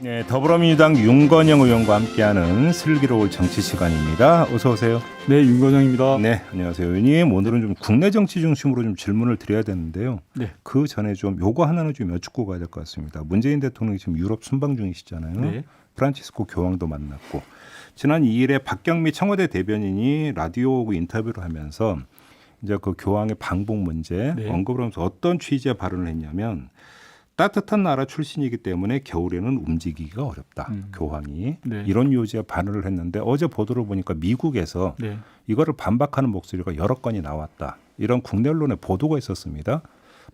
네, 더불어민주당 윤건영 의원과 함께하는 슬기로울 정치 시간입니다. 어서 오세요. 네, 윤건영입니다. 네, 안녕하세요, 의원님. 오늘은 좀 국내 정치 중심으로 좀 질문을 드려야 되는데요. 네. 그 전에 좀 요거 하나는 좀 여쭙고 가야 될 것 같습니다. 문재인 대통령이 지금 유럽 순방 중이시잖아요. 네. 프란치스코 교황도 만났고 지난 2일에 박경미 청와대 대변인이 라디오 인터뷰를 하면서 이제 그 교황의 방북 문제 네. 언급을 하면서 어떤 취지의 발언을 했냐면. 따뜻한 나라 출신이기 때문에 겨울에는 움직이기가 어렵다. 교황이 네. 이런 요지의 반응을 했는데 어제 보도를 보니까 미국에서 네. 이거를 반박하는 목소리가 여러 건이 나왔다. 이런 국내 언론의 보도가 있었습니다.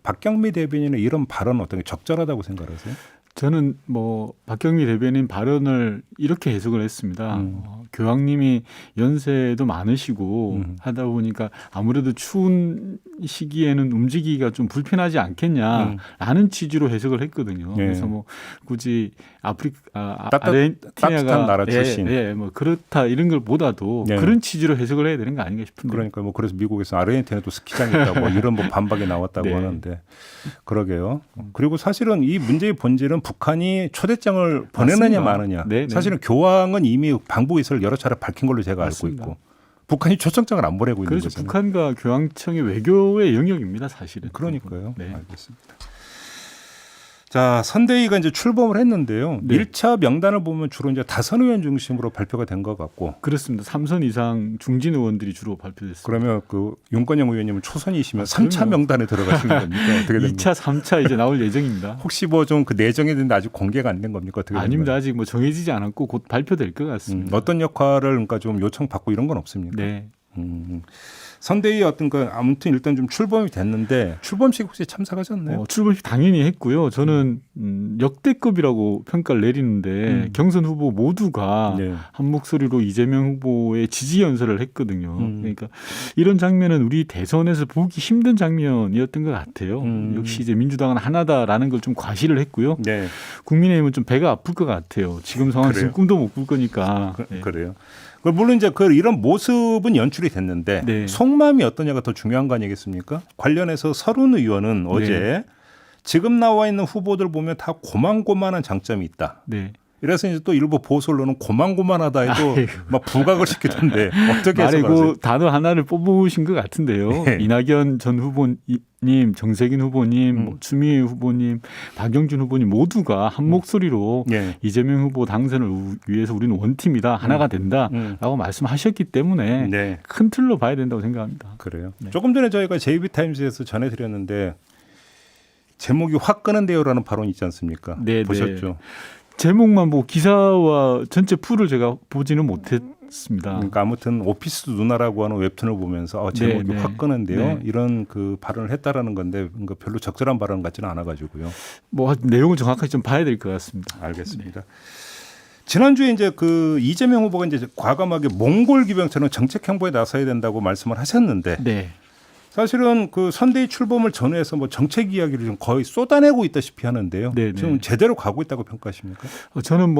박경미 대변인은 이런 발언 어떻게 적절하다고 생각하세요? 저는 박경미 대변인 발언을 이렇게 해석을 했습니다. 교황님이 연세도 많으시고 하다 보니까 아무래도 추운 시기에는 움직이기가 좀 불편하지 않겠냐라는 취지로 해석을 했거든요. 네. 그래서 굳이 따뜻한 아르헨티나가 나라 출신. 그렇다 이런 걸 보다도 네. 그런 취지로 해석을 해야 되는 거 아닌가 싶은데. 그러니까 그래서 미국에서 아르헨티나도 스키장이 있다고 이런 반박이 나왔다고 네. 하는데 그러게요. 그리고 사실은 이 문제의 본질은 북한이 초대장을 보내느냐 맞습니다. 마느냐. 네. 사실은 교황은 이미 방북 의사를 여러 차례 밝힌 걸로 제가 맞습니다. 알고 있고 북한이 초청장을 안 보내고 있는 그래서 거잖아요. 북한과 교황청의 외교의 영역입니다, 사실은. 그러니까요. 네. 알겠습니다. 자, 선대위가 이제 출범을 했는데요. 네. 1차 명단을 보면 주로 이제 다선 의원 중심으로 발표가 된 것 같고. 그렇습니다. 3선 이상 중진 의원들이 주로 발표됐습니다. 그러면 그 윤건영 의원님은 초선이시면 3차 그럼요. 명단에 들어가신 겁니까? 어떻게 됩니까? 2차, 3차 이제 나올 예정입니다. 혹시 좀 그 내정이 됐는데 아직 공개가 안 된 겁니까? 어떻게 아닙니다. 된 아직 정해지지 않았고 곧 발표될 것 같습니다. 어떤 역할을 그러니까 좀 요청받고 이런 건 없습니까? 네. 선대위 어떤 거 아무튼 일단 좀 출범이 됐는데 출범식 혹시 참석하셨나요? 출범식 당연히 했고요. 저는 역대급이라고 평가를 내리는데 경선 후보 모두가 네. 한 목소리로 이재명 후보의 지지 연설을 했거든요. 그러니까 이런 장면은 우리 대선에서 보기 힘든 장면이었던 것 같아요. 역시 이제 민주당은 하나다라는 걸 좀 과시를 했고요. 네. 국민의힘은 좀 배가 아플 것 같아요. 지금 상황에서 꿈도 못 꿀 거니까. 네. 그래요. 물론 이제 이런 모습은 연출이 됐는데 네. 속마음이 어떠냐가 더 중요한 거 아니겠습니까? 관련해서 서른 의원은 어제 지금 나와 있는 후보들 보면 다 고만고만한 장점이 있다. 네. 이래서 이제 또 일부 보수 언론은 고만고만하다 해도 막 부각을 시키던데 어떻게 말에 해석하세요? 그 단어 하나를 뽑으신 것 같은데요. 네. 이낙연 전 후보님, 정세균 후보님, 추미애 후보님, 박영준 후보님 모두가 한 목소리로 네. 이재명 후보 당선을 위해서 우리는 원팀이다, 하나가 된다라고 말씀하셨기 때문에 네. 큰 틀로 봐야 된다고 생각합니다. 그래요. 네. 조금 전에 저희가 JB타임즈에서 전해드렸는데 제목이 확 끄는데요라는 발언이 있지 않습니까? 네, 보셨죠? 제목만 보고 기사와 전체 풀을 제가 보지는 못했습니다. 그러니까 아무튼 오피스 누나라고 하는 웹툰을 보면서 제목이 네, 네. 확 끄는데요. 네. 이런 그 발언을 했다라는 건데 그러니까 별로 적절한 발언 같지는 않아가지고요. 내용을 정확하게 좀 봐야 될 것 같습니다. 알겠습니다. 지난주에 이제 그 이재명 후보가 이제 과감하게 몽골 기병처럼 정책 행보에 나서야 된다고 말씀을 하셨는데 네. 사실은 그 선대위 출범을 전후해서 정책 이야기를 좀 거의 쏟아내고 있다시피 하는데요. 네, 네. 지금 제대로 가고 있다고 평가하십니까? 저는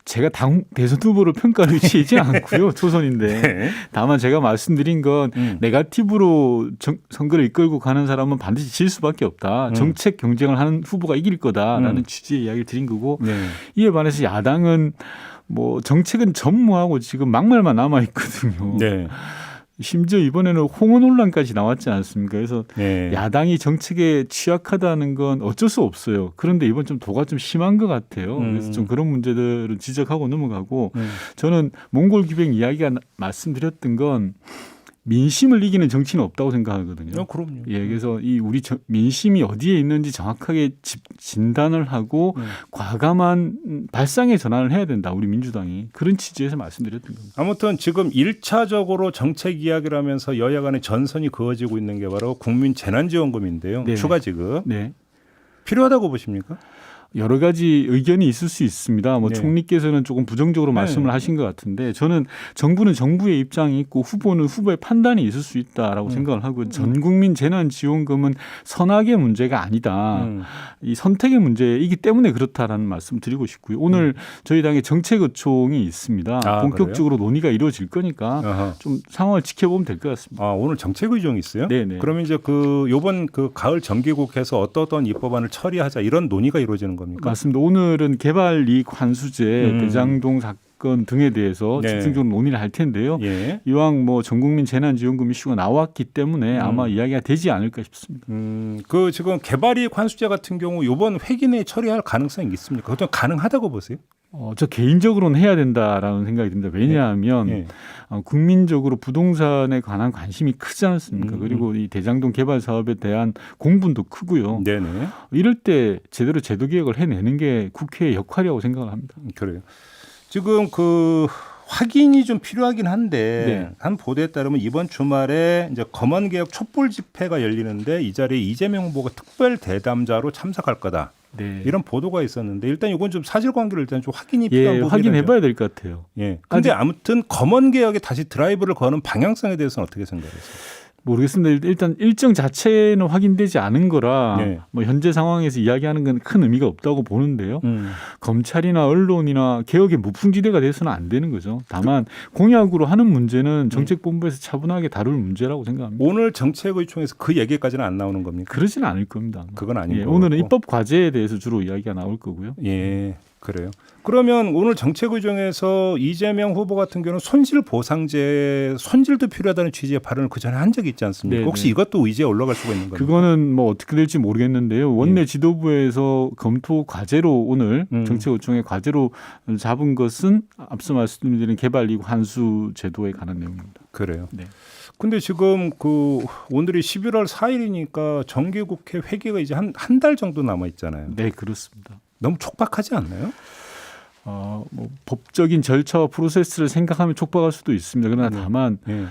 제가 대선 후보로 평가를 치지 않고요. 초선인데. 네. 다만 제가 말씀드린 건 네거티브로 선거를 이끌고 가는 사람은 반드시 질 수밖에 없다. 정책 경쟁을 하는 후보가 이길 거다라는 취지의 이야기를 드린 거고 네. 이에 반해서 야당은 정책은 전무하고 지금 막말만 남아 있거든요. 네. 심지어 이번에는 홍어 논란까지 나왔지 않습니까? 그래서 네. 야당이 정책에 취약하다는 건 어쩔 수 없어요. 그런데 이번 좀 도가 좀 심한 것 같아요. 그래서 좀 그런 문제들을 지적하고 넘어가고 저는 몽골 기병 이야기가 말씀드렸던 건 민심을 이기는 정치는 없다고 생각하거든요. 그럼요. 예, 그래서 우리 민심이 어디에 있는지 정확하게 진단을 하고 과감한 발상의 전환을 해야 된다. 우리 민주당이 그런 취지에서 말씀드렸던 겁니다. 아무튼 지금 1차적으로 정책 이야기를 하면서 여야 간의 전선이 그어지고 있는 게 바로 국민 재난지원금인데요. 네. 추가 지급. 네. 필요하다고 보십니까? 여러 가지 의견이 있을 수 있습니다. 네. 총리께서는 조금 부정적으로 말씀을 하신 것 같은데 저는 정부는 정부의 입장이 있고 후보는 후보의 판단이 있을 수 있다라고 생각을 하고 전 국민 재난지원금은 선악의 문제가 아니다. 이 선택의 문제이기 때문에 그렇다라는 말씀 드리고 싶고요. 오늘 저희 당의 정책의총이 있습니다. 본격적으로 논의가 이루어질 거니까 아하. 좀 상황을 지켜보면 될 것 같습니다. 오늘 정책의총이 있어요? 네네. 그러면 이제 요번 가을 정기국회에서 어떤 입법안을 처리하자 이런 논의가 이루어지는 겁니까? 맞습니다. 오늘은 개발이익 환수제, 음. 대장동 사건 등에 대해서 네. 집중적으로 논의를 할 텐데요. 예. 이왕 뭐 전국민 재난지원금 이슈가 나왔기 때문에 아마 이야기가 되지 않을까 싶습니다. 그 지금 개발이익 환수제 같은 경우 이번 회기 내에 처리할 가능성이 있습니까? 그것도 가능하다고 보세요? 저 개인적으로는 해야 된다라는 생각이 듭니다. 왜냐하면 예. 국민적으로 부동산에 관한 관심이 크지 않습니까? 음. 그리고 이 대장동 개발 사업에 대한 공분도 크고요. 네네. 이럴 때 제대로 제도 개혁을 해내는 게 국회의 역할이라고 생각을 합니다. 그래요. 지금 그 확인이 좀 필요하긴 한데 네. 한 보도에 따르면 이번 주말에 이제 검언개혁 촛불 집회가 열리는데 이 자리에 이재명 후보가 특별 대담자로 참석할 거다. 네. 이런 보도가 있었는데 일단 이건 좀 사실관계를 일단 좀 확인이 예, 필요한 부분이죠. 확인해봐야 될 것 같아요. 예. 근데 아무튼 검언개혁에 다시 드라이브를 거는 방향성에 대해서는 어떻게 생각하세요? 모르겠습니다. 일단 일정 자체는 확인되지 않은 거라 네. 뭐 현재 상황에서 이야기하는 건 큰 의미가 없다고 보는데요. 검찰이나 언론이나 개혁의 무풍지대가 돼서는 안 되는 거죠. 다만 공약으로 하는 문제는 정책본부에서 차분하게 다룰 문제라고 생각합니다. 오늘 정책의총에서 그 얘기까지는 안 나오는 겁니까? 그러지는 않을 겁니다. 아마. 그건 아닌 예, 거고. 오늘은 입법 과제에 대해서 주로 이야기가 나올 거고요. 예, 그래요. 그러면 오늘 정책의총에서 이재명 후보 같은 경우는 손실보상제, 손질도 필요하다는 취지의 발언을 그 전에 한 적이 있지 않습니까? 네네. 혹시 이것도 의제에 올라갈 수가 있는 겁니까? 그거는 뭐 어떻게 될지 모르겠는데요. 원내 지도부에서 검토 과제로 오늘 정책의총의 과제로 잡은 것은 앞서 말씀드린 개발이익 환수 제도에 관한 내용입니다. 그래요. 네. 근데 지금 그 오늘이 11월 4일이니까 정기국회 회기가 이제 한 달 정도 남아 있잖아요. 네, 그렇습니다. 너무 촉박하지 않나요? 뭐 법적인 절차와 프로세스를 생각하면 촉박할 수도 있습니다. 그러나 다만 예.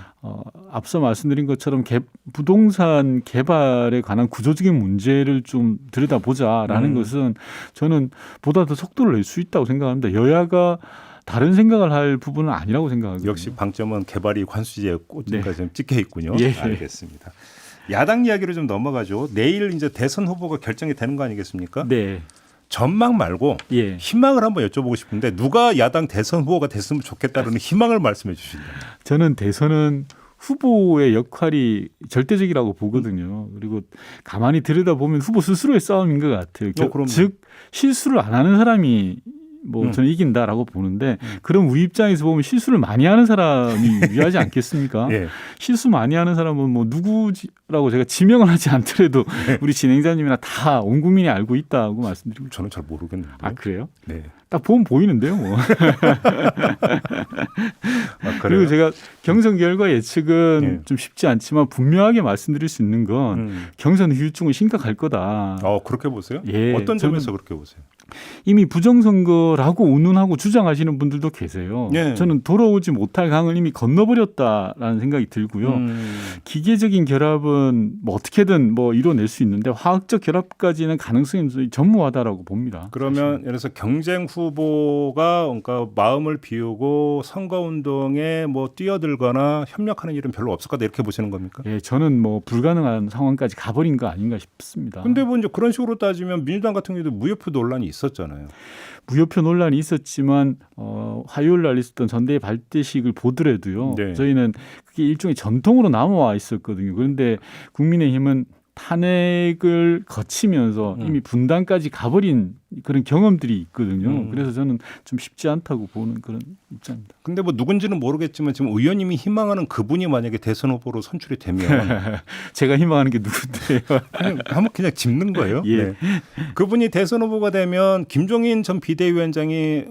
앞서 말씀드린 것처럼 부동산 개발에 관한 구조적인 문제를 좀 들여다보자라는 것은 저는 보다 더 속도를 낼 수 있다고 생각합니다. 여야가 다른 생각을 할 부분은 아니라고 생각하거든요. 역시 방점은 개발이익 환수제에 꽂힌가 좀 찍혀 있군요. 예. 알겠습니다. 야당 이야기로 좀 넘어가죠. 내일 이제 대선 후보가 결정이 되는 거 아니겠습니까? 네. 전망 말고 예. 희망을 한번 여쭤보고 싶은데 누가 야당 대선 후보가 됐으면 좋겠다는 희망을 말씀해 주신다. 저는 대선은 후보의 역할이 절대적이라고 보거든요. 그리고 가만히 들여다보면 후보 스스로의 싸움인 것 같아요. 그럼요. 즉 실수를 안 하는 사람이 뭐 저는 이긴다라고 보는데 그럼 우리 입장에서 보면 실수를 많이 하는 사람이 유리하지 않겠습니까? 예. 실수 많이 하는 사람은 뭐 누구라고 제가 지명을 하지 않더라도 우리 진행자님이나 다 온 국민이 알고 있다고 말씀드리고 저는 잘 모르겠는데. 아 그래요? 네. 딱 보면 보이는데요, 뭐. 아, 그리고 제가 경선 결과 예측은 예. 좀 쉽지 않지만 분명하게 말씀드릴 수 있는 건 경선 후유증은 심각할 거다. 그렇게 보세요? 예, 어떤 저는 점에서 그렇게 보세요? 이미 부정선거라고 운운하고 주장하시는 분들도 계세요. 예. 저는 돌아오지 못할 강을 이미 건너버렸다라는 생각이 들고요. 기계적인 결합은 뭐 어떻게든 뭐 이뤄낼 수 있는데 화학적 결합까지는 가능성이 전무하다라고 봅니다. 그러면 예를 들어서 경쟁 후보가 그러니까 마음을 비우고 선거운동에 뭐 뛰어들거나 협력하는 일은 별로 없을 거다 이렇게 보시는 겁니까? 예, 저는 뭐 불가능한 상황까지 가버린 거 아닌가 싶습니다. 근데 뭐 이제 그런 식으로 따지면 민주당 같은 경우도 무효표 논란이 있었잖아요. 무효표 논란이 있었지만 화요일 날 있었던 전대의 발대식을 보더라도요. 네. 저희는 그게 일종의 전통으로 남아와 있었거든요. 그런데 국민의힘은 탄핵을 거치면서 이미 분당까지 가버린 그런 경험들이 있거든요. 그래서 저는 좀 쉽지 않다고 보는 그런 입장입니다. 근데 뭐 누군지는 모르겠지만 지금 의원님이 희망하는 그분이 만약에 대선 후보로 선출이 되면 제가 희망하는 게 누군데요? 한번 그냥 짚는 거예요. 예. 네. 그분이 대선 후보가 되면 김종인 전 비대위원장이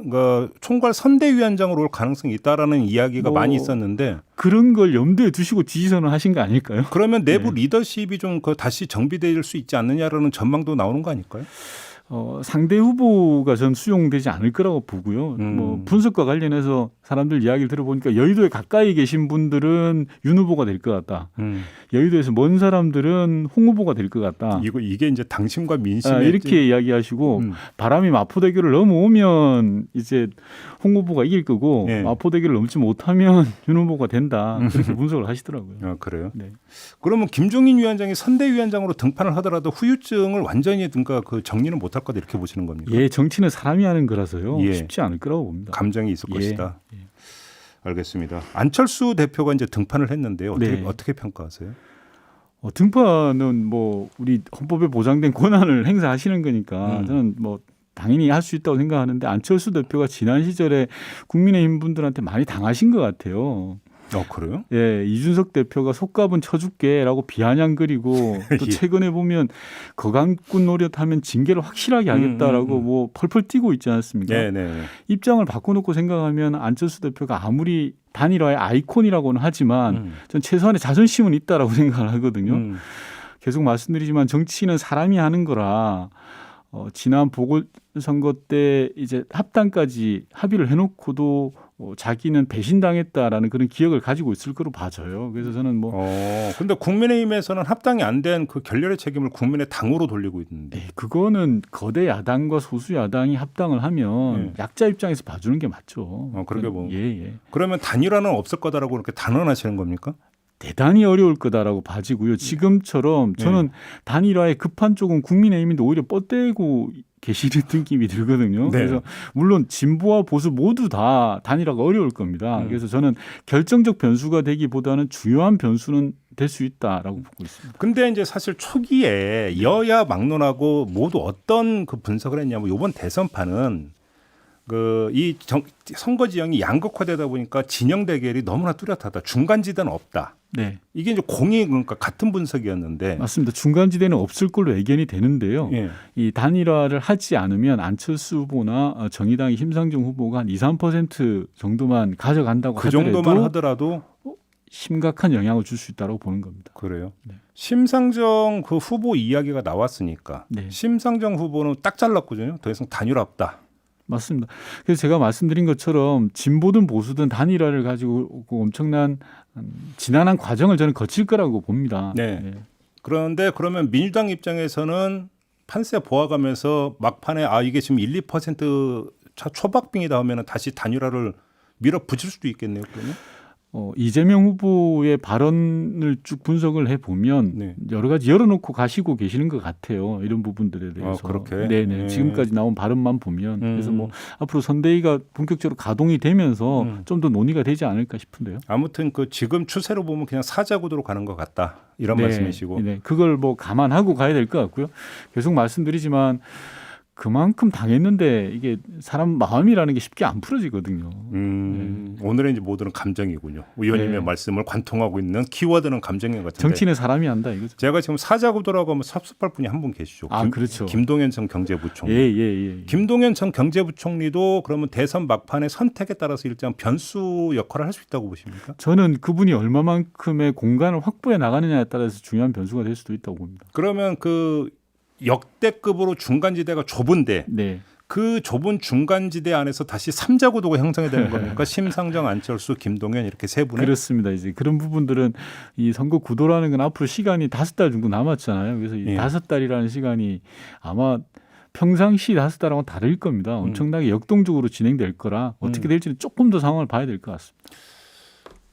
총괄 선대위원장으로 올 가능성이 있다라는 이야기가 많이 있었는데 그런 걸 염두에 두시고 지지선을 하신 거 아닐까요? 그러면 내부 리더십이 좀 다시 정비될 수 있지 않느냐라는 전망도 나오는 거 아닐까요? 상대 후보가 전 수용되지 않을 거라고 보고요. 뭐 분석과 관련해서 사람들 이야기를 들어보니까 여의도에 가까이 계신 분들은 윤 후보가 될 것 같다. 여의도에서 먼 사람들은 홍 후보가 될 것 같다. 이게 이제 당심과 민심의 이렇게 이야기하시고 바람이 마포대교를 넘어오면 이제 홍 후보가 이길 거고 예. 마포대교를 넘지 못하면 윤 후보가 된다. 그렇게 분석을 하시더라고요. 그래요? 네. 그러면 김종인 위원장이 선대위원장으로 등판을 하더라도 후유증을 완전히 그 정리는 못할 거다 이렇게 보시는 겁니까? 예, 정치는 사람이 하는 거라서요. 예. 쉽지 않을 거라고 봅니다. 감정이 있을 예. 것이다. 알겠습니다. 안철수 대표가 이제 등판을 했는데요. 네. 어떻게 평가하세요? 등판은 뭐 우리 헌법에 보장된 권한을 행사하시는 거니까 저는 뭐 당연히 할 수 있다고 생각하는데 안철수 대표가 지난 시절에 국민의힘 분들한테 많이 당하신 것 같아요. 그래요? 예, 이준석 대표가 속값은 쳐줄게라고 비아냥거리고 또 예. 최근에 보면 거강꾼 노릇하면 징계를 확실하게 하겠다라고 뭐 펄펄 뛰고 있지 않습니까? 네네. 입장을 바꿔놓고 생각하면 안철수 대표가 아무리 단일화의 아이콘이라고는 하지만 전 최소한의 자존심은 있다라고 생각을 하거든요. 계속 말씀드리지만 정치는 사람이 하는 거라 지난 보궐선거 때 이제 합당까지 합의를 해놓고도 자기는 배신당했다라는 그런 기억을 가지고 있을 거로 봐져요. 그래서 저는 근데 국민의힘에서는 합당이 안 된 그 결렬의 책임을 국민의 당으로 돌리고 있는데. 그거는 거대 야당과 소수 야당이 합당을 하면 약자 입장에서 봐주는 게 맞죠. 그러게 뭐. 예. 그러면 단일화는 없을 거다라고 그렇게 단언하시는 겁니까? 대단히 어려울 거다라고 봐지고요. 지금처럼 저는 단일화에 급한 쪽은 국민의힘인데 오히려 뻗대고 계시는 느낌이 들거든요. 네. 그래서 물론 진보와 보수 모두 다 단일화가 어려울 겁니다. 그래서 저는 결정적 변수가 되기보다는 주요한 변수는 될 수 있다라고 보고 있습니다. 근데 이제 사실 초기에 여야 막론하고 모두 어떤 그 분석을 했냐면 이번 대선판은 선거 지형이 양극화되다 보니까 진영 대결이 너무나 뚜렷하다. 중간지대는 없다. 네, 이게 이제 그러니까 같은 분석이었는데. 맞습니다. 중간지대는 없을 걸로 예견이 되는데요. 예. 이 단일화를 하지 않으면 안철수 후보나 정의당의 심상정 후보가 한 2, 3% 정도만 가져간다고 그 정도만 하더라도 하더라도 심각한 영향을 줄 수 있다고 보는 겁니다. 그래요. 네. 심상정 그 후보 이야기가 나왔으니까 네. 심상정 후보는 딱 잘랐거든요. 더 이상 단일화 없다. 맞습니다. 그래서 제가 말씀드린 것처럼 진보든 보수든 단일화를 가지고 엄청난 지난한 과정을 저는 거칠 거라고 봅니다. 네. 네. 그런데 그러면 민주당 입장에서는 판세 보아가면서 막판에 이게 지금 1, 2% 초박빙이다 하면 다시 단일화를 밀어붙일 수도 있겠네요. 그러면. 이재명 후보의 발언을 쭉 분석을 해보면 네. 여러 가지 열어놓고 가시고 계시는 것 같아요. 이런 부분들에 대해서. 그렇게? 네네. 네. 지금까지 나온 발언만 보면 그래서 앞으로 선대위가 본격적으로 가동이 되면서 좀 더 논의가 되지 않을까 싶은데요. 아무튼 그 지금 추세로 보면 그냥 사자구도로 가는 것 같다. 이런 말씀이시고. 네. 그걸 감안하고 가야 될 것 같고요. 계속 말씀드리지만 그만큼 당했는데 이게 사람 마음이라는 게 쉽게 안 풀어지거든요. 오늘의 이제 모두는 감정이군요. 의원님의 말씀을 관통하고 있는 키워드는 감정인 것 같은데. 정치는 사람이 한다 이거죠. 제가 지금 사자구도라고 하면 섭섭할 분이 한 분 계시죠. 그렇죠. 김동연 전 경제부총리. 예. 김동연 전 경제부총리도 그러면 대선 막판의 선택에 따라서 일정 변수 역할을 할 수 있다고 보십니까? 저는 그분이 얼마만큼의 공간을 확보해 나가느냐에 따라서 중요한 변수가 될 수도 있다고 봅니다. 그러면 그 역대급으로 중간지대가 좁은데 네. 그 좁은 중간지대 안에서 다시 3자 구도가 형성이 되는 겁니까? 심상정, 안철수, 김동연 이렇게 세 분의. 그렇습니다. 이제 그런 부분들은 이 선거 구도라는 건 앞으로 시간이 5달 정도 남았잖아요. 그래서 이 5달이라는 시간이 아마 평상시 5달하고는 다를 겁니다. 엄청나게 역동적으로 진행될 거라 어떻게 될지는 조금 더 상황을 봐야 될 것 같습니다.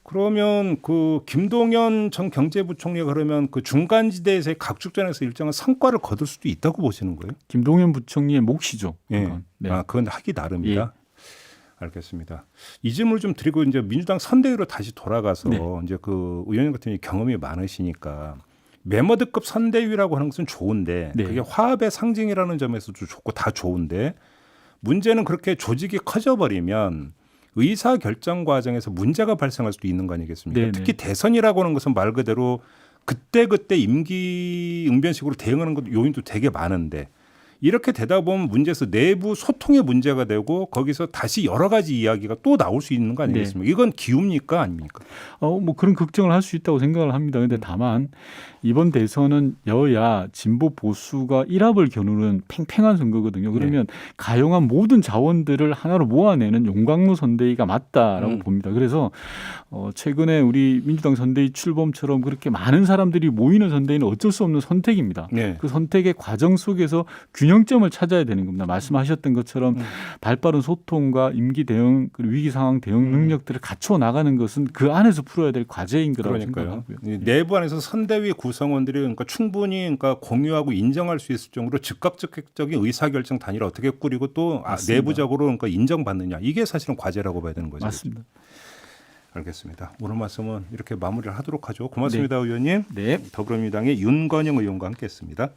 그러면 그 김동연 전 경제부총리가 그러면 그 중간지대에서의 각축전에서 일정한 성과를 거둘 수도 있다고 보시는 거예요? 김동연 부총리의 몫이죠. 예. 그건. 네. 그건 하기 나름이다. 알겠습니다. 이 질문을 좀 드리고 이제 민주당 선대위로 다시 돌아가서 이제 그 의원님 같은 경험이 많으시니까 메머드급 선대위라고 하는 것은 좋은데 그게 화합의 상징이라는 점에서도 좋고 다 좋은데 문제는 그렇게 조직이 커져버리면 의사 결정 과정에서 문제가 발생할 수도 있는 거 아니겠습니까? 네네. 특히 대선이라고 하는 것은 말 그대로 그때그때 임기 응변식으로 대응하는 것 요인도 되게 많은데 이렇게 되다 보면 문제에서 내부 소통의 문제가 되고 거기서 다시 여러 가지 이야기가 또 나올 수 있는 거 아니겠습니까? 이건 기우입니까 아닙니까? 그런 걱정을 할 수 있다고 생각을 합니다. 그런데 다만 이번 대선은 여야 진보 보수가 일합을 겨누는 팽팽한 선거거든요. 그러면 가용한 모든 자원들을 하나로 모아내는 용광로 선대위가 맞다라고 봅니다. 그래서 최근에 우리 민주당 선대위 출범처럼 그렇게 많은 사람들이 모이는 선대위는 어쩔 수 없는 선택입니다. 그 선택의 과정 속에서 균형점을 찾아야 되는 겁니다. 말씀하셨던 것처럼 발빠른 소통과 임기 대응 그리고 위기 상황 대응 능력들을 갖춰 나가는 것은 그 안에서 풀어야 될 과제인 거라고 생각하고요. 내부 안에서 선대위 구성원들이 그러니까 충분히 그러니까 공유하고 인정할 수 있을 정도로 즉각적인 의사결정 단위를 어떻게 꾸리고 또 내부적으로 그러니까 인정받느냐 이게 사실은 과제라고 봐야 되는 거죠. 맞습니다. 알겠습니다. 오늘 말씀은 이렇게 마무리를 하도록 하죠. 고맙습니다, 의원님. 네. 더불어민주당의 윤건영 의원과 함께했습니다.